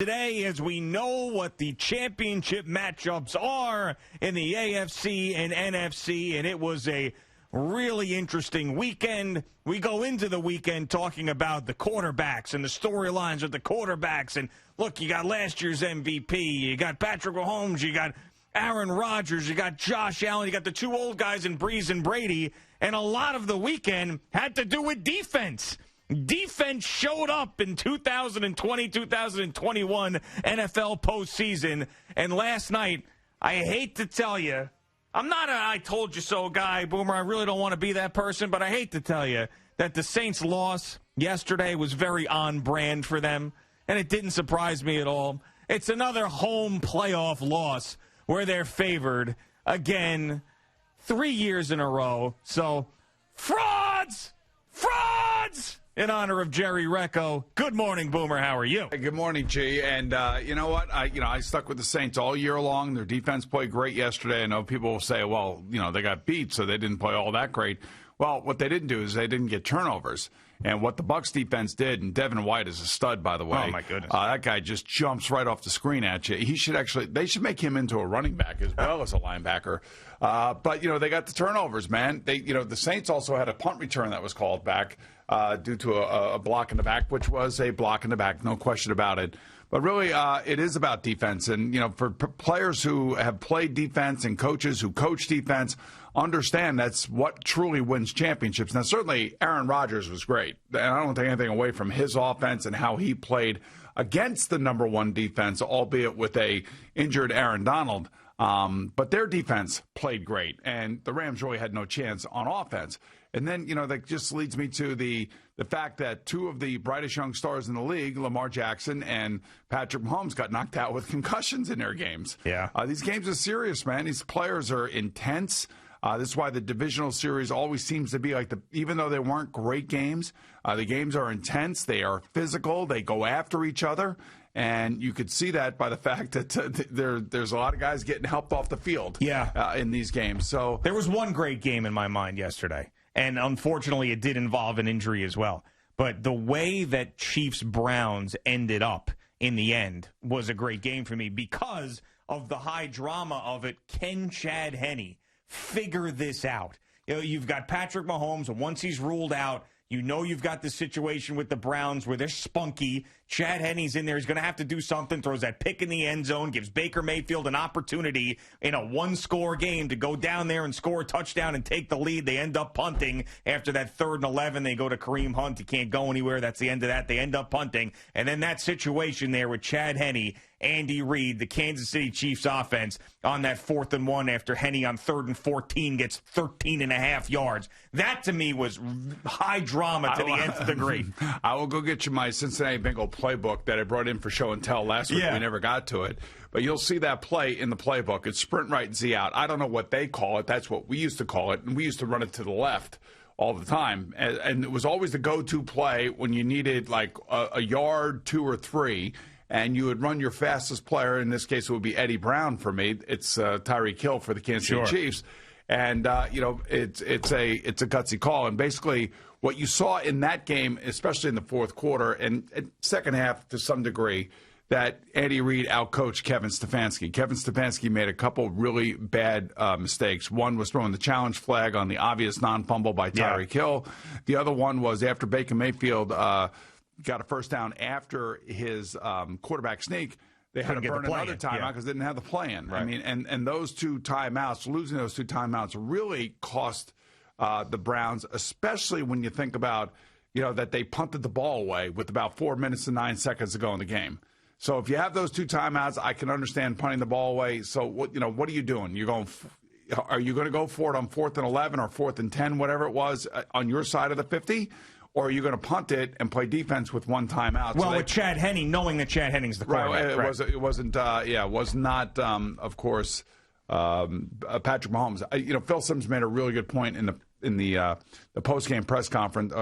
Today, as we know what the championship matchups are in the AFC and NFC, and it was a really interesting weekend. We go into the weekend talking about the quarterbacks and the storylines of the quarterbacks. And look, you got last year's MVP, you got Patrick Mahomes, you got Aaron Rodgers, you got Josh Allen, you got the two old guys in Breeze and Brady. And a lot of the weekend had to do with defense. Defense showed up in 2020, 2021 NFL postseason. And last night, I hate to tell you, I'm not a I told you so guy, Boomer. I really don't want to be that person, but I hate to tell you that the Saints' loss yesterday was very on brand for them, and it didn't surprise me at all. It's another home playoff loss where they're favored again 3 years in a row. So, frauds! Frauds! In honor of Jerry Recco. Good morning, Boomer. How are you? Hey, good morning, G. And you know what? I stuck with the Saints all year long. Their defense played great yesterday. I know people will say, well, they got beat, so they didn't play all that great. Well, what they didn't do is they didn't get turnovers. And what the Bucs defense did, and Devin White is a stud, by the way. Oh, my goodness. That guy just jumps right off the screen at you. They should make him into a running back as well as a linebacker. But, they got the turnovers, man. The Saints also had a punt return that was called back due to a block in the back, which was a block in the back, no question about it. But really, it is about defense. And, for players who have played defense and coaches who coach defense, understand that's what truly wins championships. Now, certainly, Aaron Rodgers was great. And I don't take anything away from his offense and how he played against the number one defense, albeit with a injured Aaron Donald. But their defense played great, and the Rams really had no chance on offense. And then, that just leads me to the fact that two of the brightest young stars in the league, Lamar Jackson and Patrick Mahomes, got knocked out with concussions in their games. Yeah. These games are serious, man. These players are intense. This is why the divisional series always seems to be like even though they weren't great games, the games are intense. They are physical. They go after each other. And you could see that by the fact that there's a lot of guys getting helped off the field in these games. So there was one great game in my mind yesterday, and unfortunately it did involve an injury as well. But the way that Chiefs-Browns ended up in the end was a great game for me because of the high drama of it. Can Chad Henne figure this out? You've got Patrick Mahomes, and once he's ruled out, you've got the situation with the Browns where they're spunky. Chad Henne's in there. He's going to have to do something, throws that pick in the end zone, gives Baker Mayfield an opportunity in a one-score game to go down there and score a touchdown and take the lead. They end up punting after that 3rd and 11. They go to Kareem Hunt. He can't go anywhere. That's the end of that. They end up punting. And then that situation there with Chad Henne, Andy Reid, the Kansas City Chiefs offense on that 4th and 1 after Henne on 3rd and 14 gets 13.5 yards. That, to me, was high drama to the nth degree. I will go get you my Cincinnati Bengal playbook that I brought in for show and tell last week. We never got to it. But you'll see that play in the playbook. It's sprint right, Z out. I don't know what they call it. That's what we used to call it. And we used to run it to the left all the time. And it was always the go-to play when you needed like a yard, 2 or 3. And you would run your fastest player. In this case, it would be Eddie Brown for me. It's Tyreek Hill for the Kansas City Chiefs. And, it's a gutsy call. And basically what you saw in that game, especially in the fourth quarter and second half to some degree, that Andy Reid outcoached Kevin Stefanski. Kevin Stefanski made a couple really bad mistakes. One was throwing the challenge flag on the obvious non-fumble by Tyreek Hill. The other one was after Baker Mayfield got a first down after his quarterback sneak, they had to burn another timeout because they didn't have the play in. Right. I mean, and those two timeouts, losing those two timeouts really cost the Browns, especially when you think about, that they punted the ball away with about 4 minutes and 9 seconds to go in the game. So if you have those two timeouts, I can understand punting the ball away. So what are you doing? Are you going to go for it on 4th and 11 or 4th and 10, whatever it was, on your side of the 50? Or are you going to punt it and play defense with one timeout? Well, with Chad Henne, knowing that Chad Henne's the quarterback. It was not, of course, Patrick Mahomes. Phil Simms made a really good point in the post-game press conference,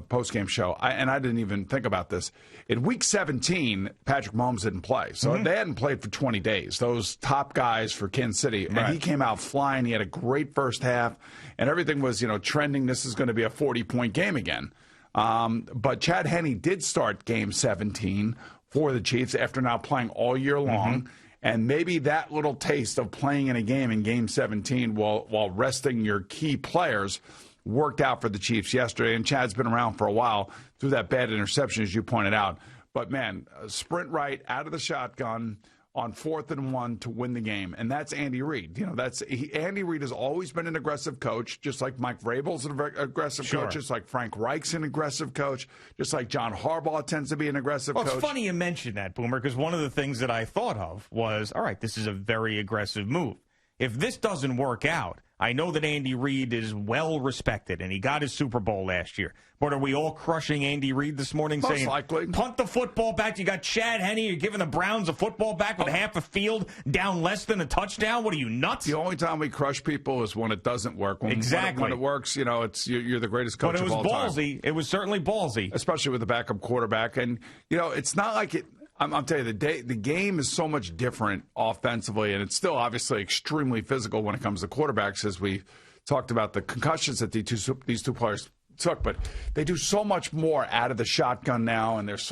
post-game show, and I didn't even think about this. In Week 17, Patrick Mahomes didn't play, so they hadn't played for 20 days. Those top guys for Kansas City, and he came out flying. He had a great first half, and everything was trending. This is going to be a 40-point game again. But Chad Henne did start Game 17 for the Chiefs after now playing all year long. Mm-hmm. And maybe that little taste of playing in a game in Game 17 while resting your key players worked out for the Chiefs yesterday. And Chad's been around for a while through that bad interception, as you pointed out. But, man, sprint right out of the shotgun on 4th and 1 to win the game. And that's Andy Reid. You know, Andy Reid has always been an aggressive coach, just like Mike Vrabel's an aggressive coach, just like Frank Reich's an aggressive coach, just like John Harbaugh tends to be an aggressive coach. Well, it's funny you mentioned that, Boomer, because one of the things that I thought of was, all right, this is a very aggressive move. If this doesn't work out, I know that Andy Reid is well respected, and he got his Super Bowl last year. But are we all crushing Andy Reid this morning, Most saying, likely. Punt the football back? You got Chad Henne. You're giving the Browns a football back with half a field down less than a touchdown? What are you, nuts? The only time we crush people is when it doesn't work. Exactly. When it works, you know, you're the greatest coach of all time. But it was ballsy. It was certainly ballsy. Especially with the backup quarterback. And, you know, it's not like it. I'm telling you, the game is so much different offensively, and it's still obviously extremely physical when it comes to quarterbacks, as we talked about the concussions that these two players took. But they do so much more out of the shotgun now, and it's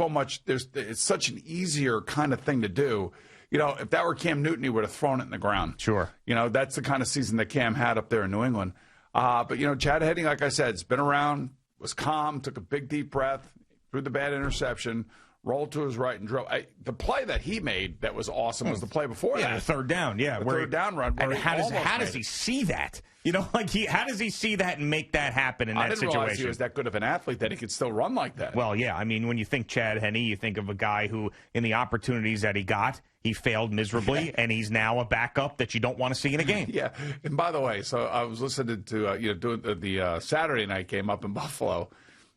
such an easier kind of thing to do. You know, if that were Cam Newton, he would have thrown it in the ground. Sure. You know, that's the kind of season that Cam had up there in New England. But, you know, Chad Henne, like I said, has been around, was calm, took a big, deep breath, threw the bad interception, rolled to his right and drove. The play that he made that was awesome was the play before that. The third down, The third down run. And how does he see that? You know, like how does he see that and make that happen in that situation? I didn't realize he was that good of an athlete that he could still run like that. Well, yeah. I mean, when you think Chad Henne, you think of a guy who, in the opportunities that he got, he failed miserably, and he's now a backup that you don't want to see in a game. Yeah. And by the way, so I was listening to doing the Saturday night game up in Buffalo.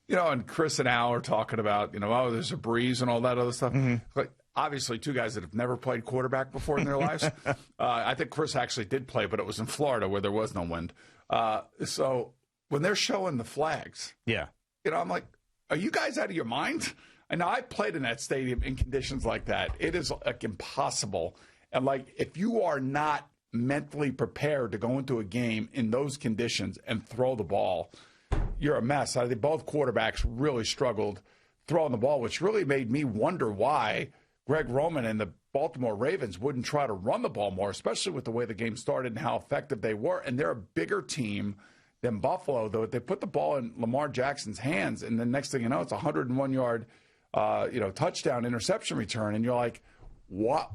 You know, and Chris and Al are talking about, you know, oh, there's a breeze and all that other stuff. Mm-hmm. Like, obviously, two guys that have never played quarterback before in their lives. I think Chris actually did play, but it was in Florida where there was no wind. So when they're showing the flags, yeah, you know, I'm like, are you guys out of your mind? And I played in that stadium in conditions like that. It is like impossible. And like, if you are not mentally prepared to go into a game in those conditions and throw the ball, you're a mess. I think both quarterbacks really struggled throwing the ball, which really made me wonder why Greg Roman and the Baltimore Ravens wouldn't try to run the ball more, especially with the way the game started and how effective they were. And they're a bigger team than Buffalo, though. They put the ball in Lamar Jackson's hands, and then next thing you know, it's a 101-yard touchdown interception return, and you're like, what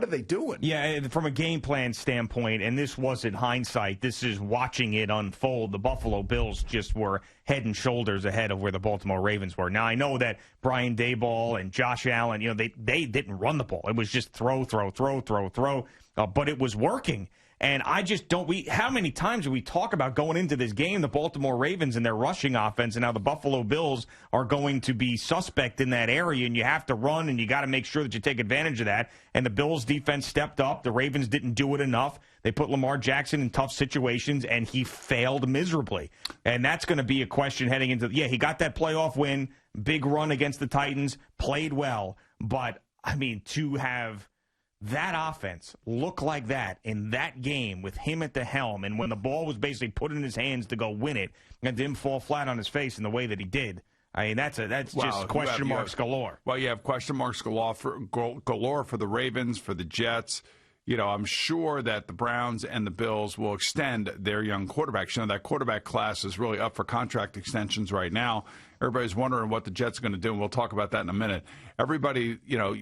are they doing? Yeah, from a game plan standpoint, and this wasn't hindsight, this is watching it unfold. The Buffalo Bills just were head and shoulders ahead of where the Baltimore Ravens were. Now, I know that Brian Daboll and Josh Allen, you know, they didn't run the ball. It was just throw, but it was working. And I just don't. How many times do we talk about going into this game, the Baltimore Ravens and their rushing offense, and how the Buffalo Bills are going to be suspect in that area, and you have to run, and you got to make sure that you take advantage of that. And the Bills' defense stepped up. The Ravens didn't do it enough. They put Lamar Jackson in tough situations, and he failed miserably. And that's going to be a question heading into. Yeah, he got that playoff win, big run against the Titans, played well, but I mean to have that offense look like that in that game with him at the helm, and when the ball was basically put in his hands to go win it, and didn't fall flat on his face in the way that he did. I mean, that's just question marks galore. Well, you have question marks galore for the Ravens, for the Jets. You know, I'm sure that the Browns and the Bills will extend their young quarterbacks. You know, that quarterback class is really up for contract extensions right now. Everybody's wondering what the Jets are going to do, and we'll talk about that in a minute. Everybody, you know,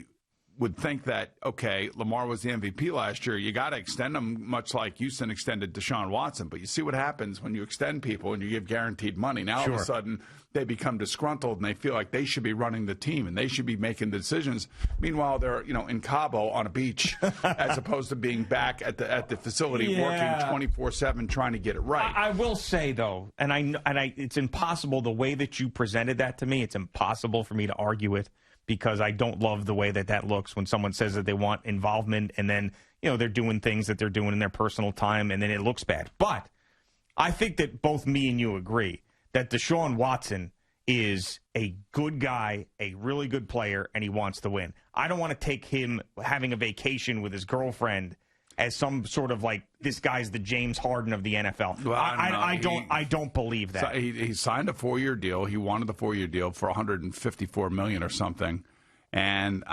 would think that, okay, Lamar was the MVP last year. You got to extend him, much like Houston extended Deshaun Watson. But you see what happens when you extend people and you give guaranteed money. Now, all of a sudden, they become disgruntled and they feel like they should be running the team and they should be making the decisions. Meanwhile, they're, you know, in Cabo on a beach as opposed to being back at the facility working 24/7 trying to get it right. I will say, though, and it's impossible the way that you presented that to me. It's impossible for me to argue it, because I don't love the way that looks when someone says that they want involvement and then, you know, they're doing things that they're doing in their personal time and then it looks bad. But I think that both me and you agree that Deshaun Watson is a good guy, a really good player, and he wants to win. I don't want to take him having a vacation with his girlfriend as some sort of like, this guy's the James Harden of the NFL. Well, I don't believe that. So he signed a 4-year deal. He wanted the 4-year deal for $154 million or something, And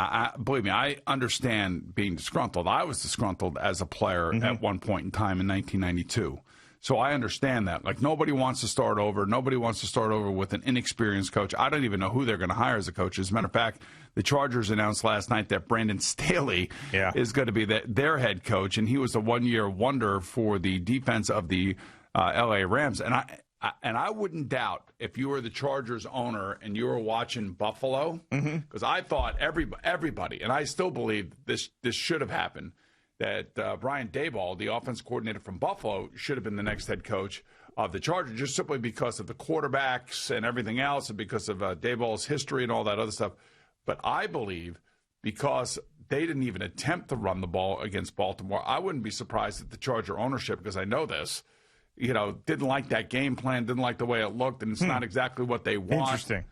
believe me, I understand being disgruntled. I was disgruntled as a player at one point in time in 1992. So I understand that. Like, nobody wants to start over. Nobody wants to start over with an inexperienced coach. I don't even know who they're going to hire as a coach. As a matter of fact, the Chargers announced last night that Brandon Staley is going to be their head coach, and he was a one-year wonder for the defense of the L.A. Rams. And I wouldn't doubt if you were the Chargers owner and you were watching Buffalo, because I thought everybody, and I still believe this should have happened, that Brian Daboll, the offense coordinator from Buffalo, should have been the next head coach of the Chargers, just simply because of the quarterbacks and everything else, and because of Daboll's history and all that other stuff. But I believe because they didn't even attempt to run the ball against Baltimore, I wouldn't be surprised if the Charger ownership, because I know this, didn't like that game plan, didn't like the way it looked, and it's not exactly what they want. Interesting.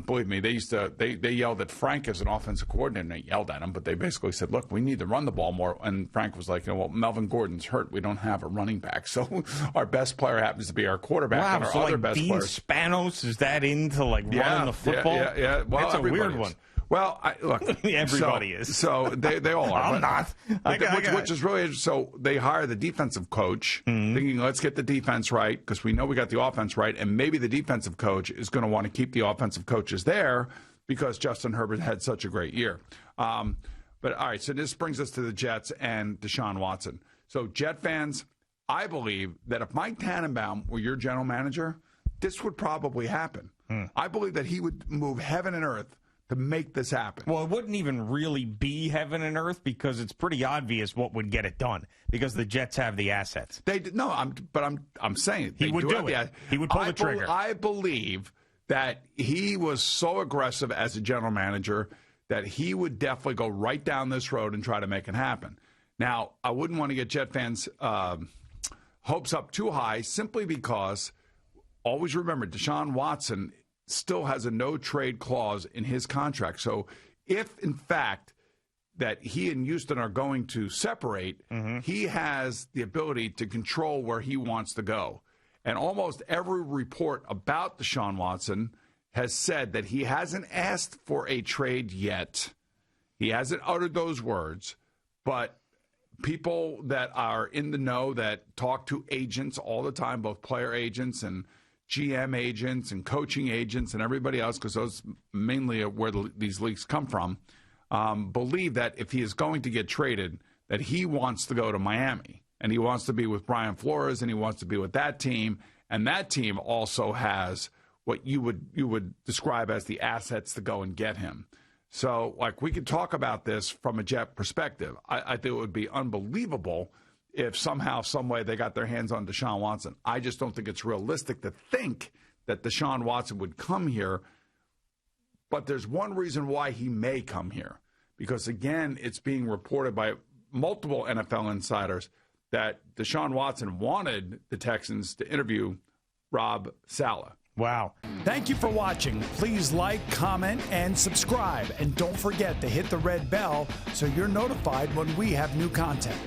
Believe me, they yelled at Frank as an offensive coordinator, and they yelled at him, but they basically said, look, we need to run the ball more. And Frank was like, well, Melvin Gordon's hurt. We don't have a running back. So our best player happens to be our quarterback. Wow, and our so other like best Dean players. Spanos, is that into running the football? Yeah. Well, that's a weird one. Well, look, everybody is. So they all are. I'm not. Which is really interesting. So they hire the defensive coach, thinking, let's get the defense right, because we know we got the offense right, and maybe the defensive coach is going to want to keep the offensive coaches there because Justin Herbert had such a great year. But all right, so this brings us to the Jets and Deshaun Watson. So Jet fans, I believe that if Mike Tannenbaum were your general manager, this would probably happen. I believe that he would move heaven and earth to make this happen. Well, it wouldn't even really be heaven and earth, because it's pretty obvious what would get it done, because the Jets have the assets. I'm saying he would do it. He would pull the trigger. I believe that he was so aggressive as a general manager that he would definitely go right down this road and try to make it happen. Now, I wouldn't want to get Jet fans' hopes up too high, simply because always remember Deshaun Watson still has a no-trade clause in his contract. So if, in fact, that he and Houston are going to separate, he has the ability to control where he wants to go. And almost every report about Deshaun Watson has said that he hasn't asked for a trade yet. He hasn't uttered those words, but people that are in the know, that talk to agents all the time, both player agents and GM agents and coaching agents and everybody else, because those mainly are where these leaks come from, believe that if he is going to get traded, that he wants to go to Miami, and he wants to be with Brian Flores, and he wants to be with that team, and that team also has what you would describe as the assets to go and get him. So, like, we could talk about this from a Jet perspective. I think it would be unbelievable if somehow, some way, they got their hands on Deshaun Watson. I just don't think it's realistic to think that Deshaun Watson would come here. But there's one reason why he may come here. Because, again, it's being reported by multiple NFL insiders that Deshaun Watson wanted the Texans to interview Rob Saleh. Wow. Thank you for watching. Please like, comment, and subscribe. And don't forget to hit the red bell so you're notified when we have new content.